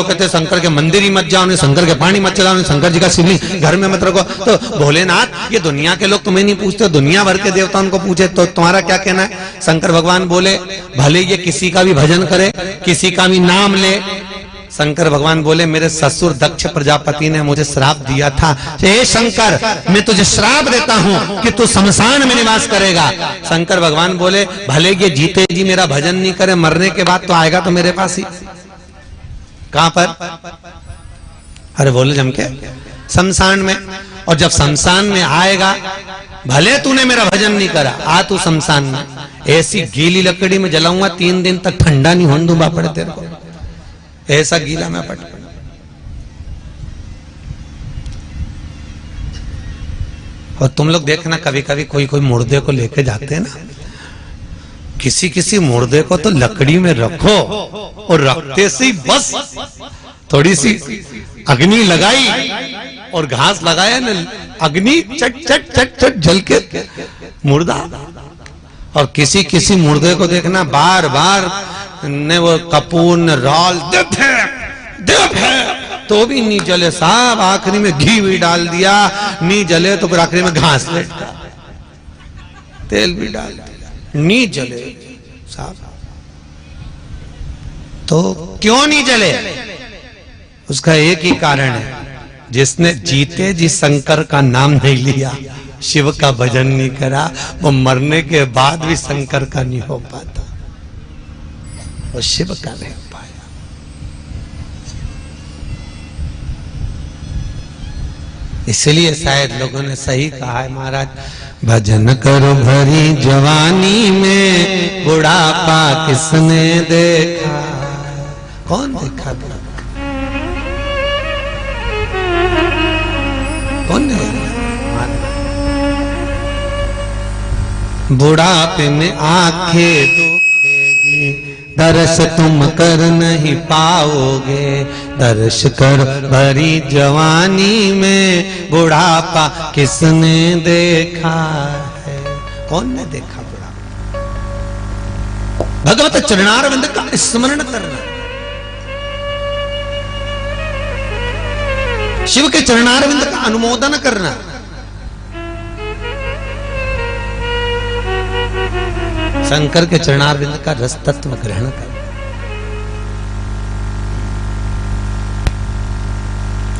कहते शंकर के मंदिर ही मत जाओ, शंकर के पानी मत चलाओ, शंकर जी का शिवलिंग घर में मत रखो। तो भोलेनाथ, ये दुनिया के लोग तुम्हें नहीं पूछते, दुनिया भर के देवता उनको पूछे, तो तुम्हारा क्या कहना है? शंकर भगवान बोले भले ये किसी का भी भजन करे, किसी का भी नाम ले। शंकर भगवान बोले मेरे ससुर दक्ष प्रजापति ने मुझे श्राप दिया था, हे शंकर मैं तुझे श्राप देता हूं कि तू शमशान में निवास करेगा। शंकर भगवान बोले भले ये जीते जी मेरा भजन नहीं करे, मरने के बाद तो आएगा तो मेरे पास ही। कहां पर? अरे बोले जम के शमशान में। और जब शमशान में आएगा, भले तूने मेरा भजन नहीं करा, आ तू शमशान में, ऐसी गीली लकड़ी में जलाऊंगा 3 दिन तक ठंडा नहीं होने दूंगा पड़े तेरे को, ऐसा गीला मैं पट। और तुम लोग देखना कभी कभी कोई कोई मुर्दे को लेके जाते हैं ना, किसी मुर्दे को तो लकड़ी में रखो और रखते से ही बस थोड़ी सी अग्नि लगाई और घास लगाया ना, अग्नि चट चट चट चट जल के मुर्दा। और किसी मुर्दे को देखना बार बार ने वो कपूर ने राल दे तो भी नहीं जले साहब, आखिरी में घी भी डाल दिया, नहीं जले तो फिर आखिरी में घास लेटा, तेल भी डाल दिया, नहीं जले साहब। तो क्यों नहीं जले? उसका एक ही कारण है, जिसने जीते जी शंकर का नाम नहीं लिया, शिव का भजन नहीं करा, वो मरने के बाद भी शंकर का नहीं हो पाता, वो शिव का नहीं हो पाया। इसलिए शायद लोगों ने सही कहा है महाराज, भजन करो भरी जवानी में, बुढ़ापा किसने देखा? कौन देखा? कौन ने? बुढ़ापे में आंखें दुखेगी, दर्श तुम कर नहीं पाओगे, दर्श कर भरी जवानी में, बुढ़ापा किसने देखा है? कौन ने देखा बुढ़ापा? भगवत चरणारविंद का स्मरण करना, शिव के चरणारविंद का अनुमोदन करना, शंकर के चरणारविंद का रस तत्व ग्रहण करना।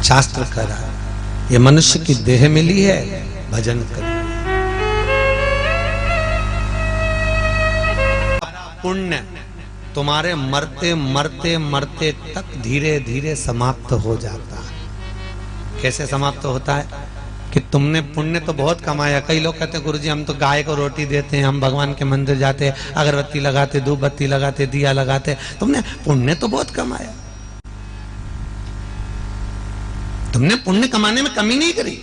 शास्त्र करा ये मनुष्य की देह मिली है, भजन कर। पुण्य तुम्हारे मरते मरते मरते तक धीरे धीरे समाप्त हो जाता है। कैसे समाप्त होता है? कि तुमने पुण्य तो बहुत कमाया। कई लोग कहते हैं गुरुजी हम तो गाय को रोटी देते हैं, हम भगवान के मंदिर जाते, अगरबत्ती लगाते, धूप बत्ती लगाते, दिया लगाते, तुमने पुण्य तो बहुत कमाया, तुमने पुण्य कमाने में कमी नहीं करी,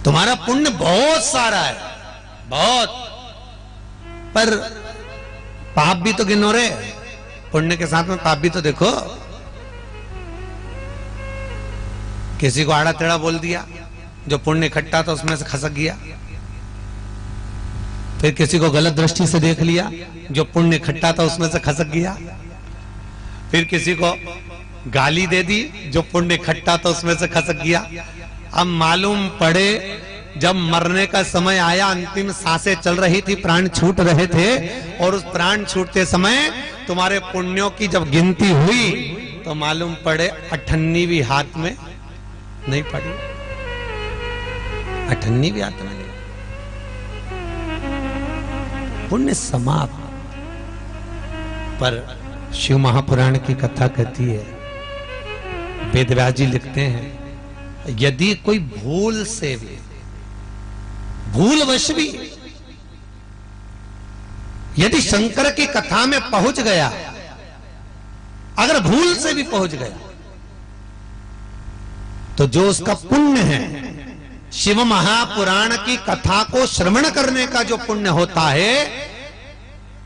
तुम्हारा पुण्य बहुत सारा है, बहुत। पर पाप भी तो गिनो रे, पुण्य के साथ में पाप भी तो देखो। किसी को आड़ा टेढ़ा बोल दिया, जो पुण्य इकट्ठा था उसमें से खसक गया। फिर किसी को गलत दृष्टि से देख लिया, जो पुण्य इकट्ठा था उसमें से खसक गया। फिर किसी को गाली दे दी, जो पुण्य इकट्ठा था उसमें से खसक गया। अब मालूम पड़े जब मरने का समय आया, अंतिम सांसें चल रही थी, प्राण छूट रहे थे, और उस प्राण छूटते समय तुम्हारे पुण्यों की जब गिनती हुई तो मालूम पड़े 98 भी हाथ में नहीं पड़ी, 98 भी हाथ में नहीं, पुण्य समाप्त। पर शिव महापुराण की कथा कहती है, वेदव्यास जी लिखते हैं, यदि कोई भूल से भी, भूलवश भी यदि शंकर की कथा में पहुंच गया, अगर भूल से भी पहुंच गया, तो जो उसका पुण्य है, शिव महापुराण की कथा को श्रवण करने का जो पुण्य होता है,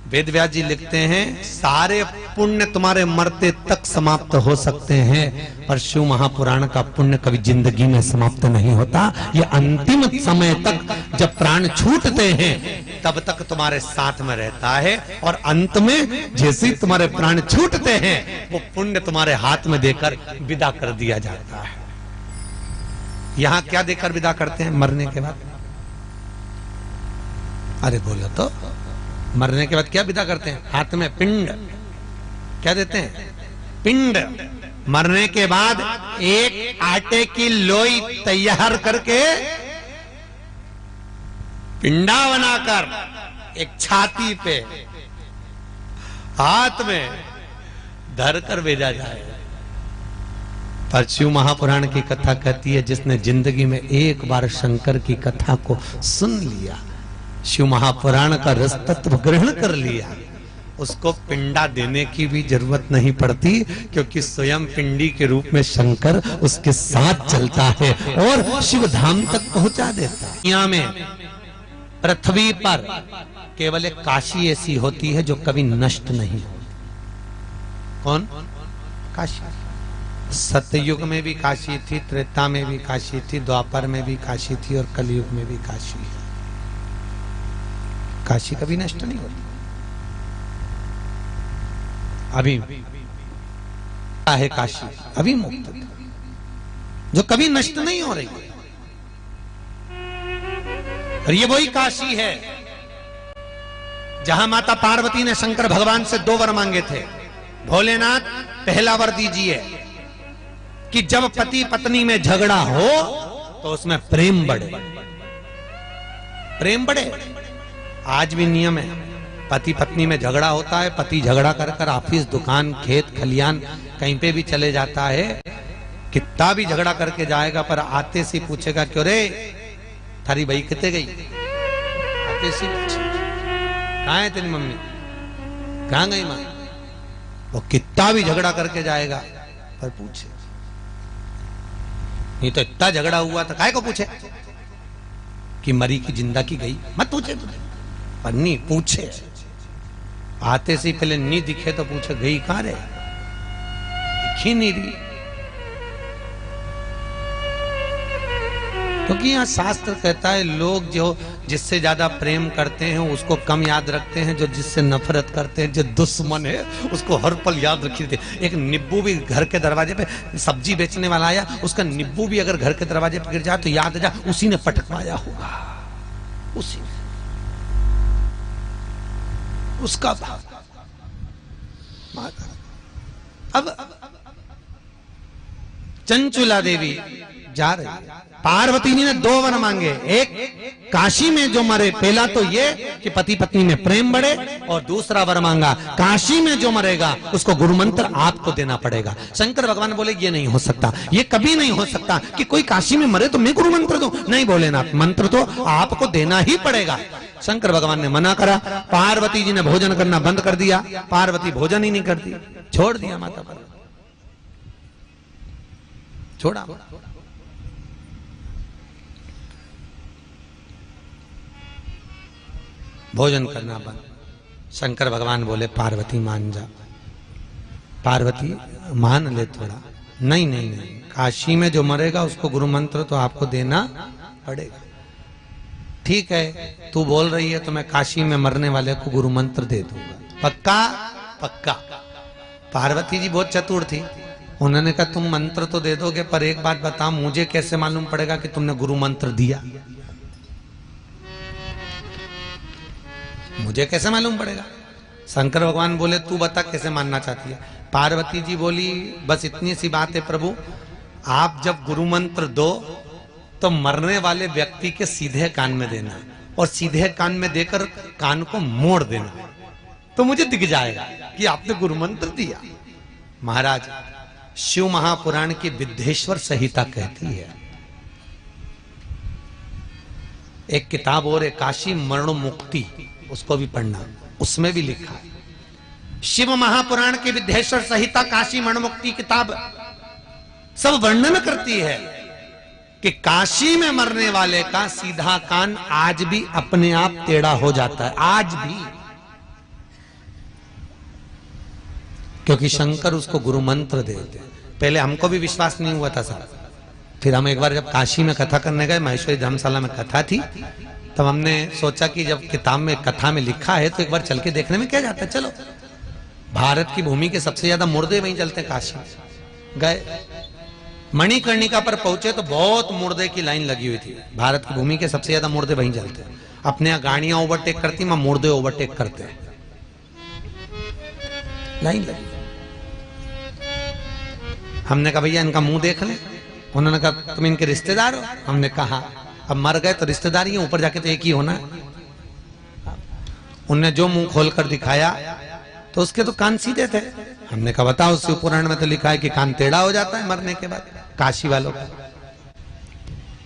वेद व्यास जी लिखते हैं सारे पुण्य तुम्हारे मरते तक समाप्त हो सकते हैं, पर शिव महापुराण का पुण्य कभी जिंदगी में समाप्त नहीं होता। ये अंतिम समय तक जब प्राण छूटते हैं तब तक तुम्हारे साथ में रहता है, और अंत में जैसे ही तुम्हारे प्राण छूटते हैं वो पुण्य तुम्हारे हाथ में देकर विदा कर दिया जाता है। यहां क्या देकर विदा करते हैं मरने के बाद? अरे बोलो तो, मरने के बाद क्या विदा करते हैं? हाथ में पिंड क्या देते हैं? पिंड। मरने के बाद एक आटे की लोई तैयार करके पिंडा बनाकर एक छाती पे हाथ में धरकर भेजा जाए। पर शिव महापुराण की कथा कहती है जिसने जिंदगी में एक बार शंकर की कथा को सुन लिया, शिव महापुराण का रस तत्व ग्रहण कर लिया, उसको पिंडा देने की भी जरूरत नहीं पड़ती, क्योंकि स्वयं पिंडी के रूप में शंकर उसके साथ चलता है और शिव धाम तक पहुंचा देता है। दुनिया में पृथ्वी पर केवल एक काशी ऐसी होती है जो कभी नष्ट नहीं होती। कौन? काशी। सतयुग में भी काशी थी, त्रेता में भी काशी थी, द्वापर में भी काशी थी और कलयुग में भी काशी है। काशी कभी नष्ट नहीं होती। अभी है काशी, अभी मुक्त जो कभी नष्ट नहीं हो रही, और ये वही काशी है जहां माता पार्वती ने शंकर भगवान से 2 वर मांगे थे। भोलेनाथ, पहला वर दीजिए कि जब पति पत्नी में झगड़ा हो तो उसमें प्रेम बढ़े। प्रेम बढ़े। आज भी नियम है, पति पत्नी में झगड़ा होता है, पति झगड़ा कर कर ऑफिस, दुकान, खेत, खलियान कहीं पे भी चले जाता है, कितना भी झगड़ा करके जाएगा, पर आते से पूछेगा क्यों रे थारी भाई कितने गई? आते से पूछे कहां है तेरी मम्मी, कहां गई मां? वो कितना भी झगड़ा करके जाएगा पर पूछे। नहीं तो इतना झगड़ा हुआ तो काहे को पूछे कि मरी की जिंदा की गई? मत पूछे तुझे, पर नहीं पूछे। आते से पहले नहीं दिखे तो पूछे गई कहां रे, दिखी नहीं रही। क्योंकि यहाँ शास्त्र कहता है लोग जो जिससे ज्यादा प्रेम करते हैं उसको कम याद रखते हैं, जो जिससे नफरत करते हैं, जो दुश्मन है उसको हर पल याद रखते हैं। एक नींबू भी घर के दरवाजे पे, सब्जी बेचने वाला आया, उसका नींबू भी अगर घर के दरवाजे पे गिर जाए तो याद आ जा उसी ने पटकवाया होगा, उसी ने, उसका भाव। अब चंचुला देवी जा रही है, पार्वती जी ने 2 वर मांगे। एक, काशी में जो मरे, पहला तो ये कि पति पत्नी में प्रेम बढ़े, और दूसरा वर मांगा काशी में जो मरेगा उसको गुरु मंत्र आपको देना पड़ेगा। शंकर भगवान बोले ये नहीं हो सकता, ये कभी नहीं हो सकता कि कोई काशी में मरे तो मैं गुरु मंत्र दूं। नहीं भोलेनाथ, मंत्र तो आपको देना ही पड़ेगा। शंकर भगवान ने मना करा, पार्वती जी ने भोजन करना बंद कर दिया। पार्वती भोजन ही नहीं करती, छोड़ दिया माता पर, छोड़ा। भोजन करना बंद। शंकर भगवान बोले पार्वती मान जा। पार्वती मान ले थोड़ा। नहीं नहीं नहीं, काशी में जो मरेगा उसको गुरु मंत्र तो आपको देना पड़ेगा। ठीक है, तू बोल रही है तो मैं काशी में मरने वाले को गुरु मंत्र दे दूंगा। पक्का? पक्का। पार्वती जी बहुत चतुर थी, उन्होंने कहा तुम मंत्र तो दे दोगे, पर एक बात बताओ, मुझे कैसे मालूम पड़ेगा कि तुमने गुरु मंत्र दिया? मुझे कैसे मालूम पड़ेगा? शंकर भगवान बोले तू बता कैसे मानना चाहती है। पार्वती जी बोली बस इतनी सी बात है प्रभु, आप जब गुरु मंत्र दो तो मरने वाले व्यक्ति के सीधे कान में देना, और सीधे कान में देकर कान को मोड़ देना, तो मुझे दिख जाएगा कि आपने गुरु मंत्र दिया। महाराज, शिव महापुराण की विद्धेश्वर संहिता कहती है, एक किताब और है काशी मरण मुक्ति, उसको भी पढ़ना, उसमें भी लिखा है। शिव महापुराण की विद्धेश्वर संहिता, काशी मरण मुक्ति किताब सब वर्णन करती है कि काशी में मरने वाले का सीधा कान आज भी अपने आप टेढ़ा हो जाता है। आज भी क्योंकि शंकर उसको गुरु मंत्र देते। पहले हमको भी विश्वास नहीं हुआ था सर। फिर हम एक बार जब काशी में कथा करने गए, माहेश्वरी धर्मशाला में कथा थी, तब हमने सोचा कि जब किताब में कथा में लिखा है तो एक बार चल के देखने में क्या जाता है, चलो। भारत की भूमि के सबसे ज्यादा मुर्दे वहीं चलते हैं, काशी गए। मणिकर्णिका पर पहुंचे तो बहुत मुर्दे की लाइन लगी हुई थी। भारत की भूमि के सबसे ज्यादा मुर्दे वहीं चलते हैं। अपने यहाँ गाड़ियां ओवरटेक करती, वहां मुर्दे ओवरटेक करते हैं, लाइन लगी। हमने कहा भैया इनका मुंह देख ले। उन्होंने कहा तुम इनके रिश्तेदार हो? हमने कहा अब मर गए तो रिश्तेदार ही, ऊपर जाके तो एक ही होना है। उनने जो मुंह खोलकर दिखाया तो उसके तो कान सीधे थे। हमने कहा बताओ, शिव पुराण में तो लिखा है कि कान टेढ़ा हो जाता है मरने के बाद, काशी वालों का।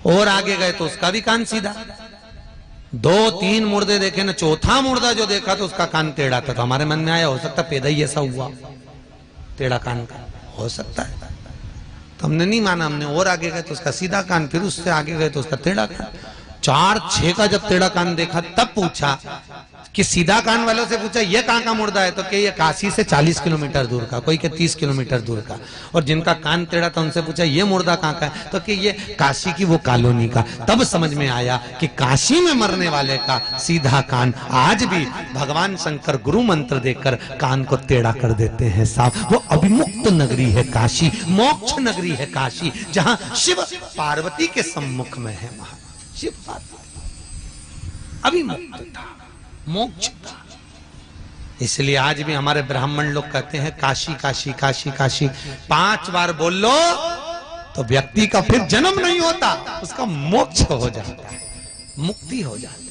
और आगे गए तो उसका भी कान सीधा। 2-3 मुर्दे देखे ना, चौथा मुर्दा जो देखा तो उसका कान टेढ़ा था। तो हमारे मन में आया हो सकता पैदा ही ऐसा हुआ, टेढ़ा कान का हो सकता है। तो हमने नहीं माना, हमने और आगे गए तो उसका सीधा कान, फिर उससे आगे गए तो उसका टेढ़ा कान। 4-6 का जब टेढ़ा कान देखा तब पूछा कि सीधा कान वालों से पूछा ये कहाँ का मुर्दा है, तो कि ये काशी से 40 किलोमीटर दूर का, कोई के 30 किलोमीटर दूर का। और जिनका कान टेढ़ा था उनसे पूछा ये मुर्दा कहाँ का है, तो कि ये काशी की वो कॉलोनी का। तब समझ में आया कि काशी में मरने वाले का सीधा कान आज भी भगवान शंकर गुरु मंत्र देकर कान को टेढ़ा कर देते हैं साहब। वो अभिमुक्त नगरी है काशी, मोक्ष नगरी है काशी, जहां शिव पार्वती के सम्मुख में है। शिव पार्वती अभिमुक्त था, मोक्ष था। इसलिए आज भी हमारे ब्राह्मण लोग कहते हैं काशी काशी काशी काशी। 5 बार बोल लो तो व्यक्ति का फिर जन्म नहीं होता, उसका मोक्ष हो जाता है, मुक्ति हो जाती है।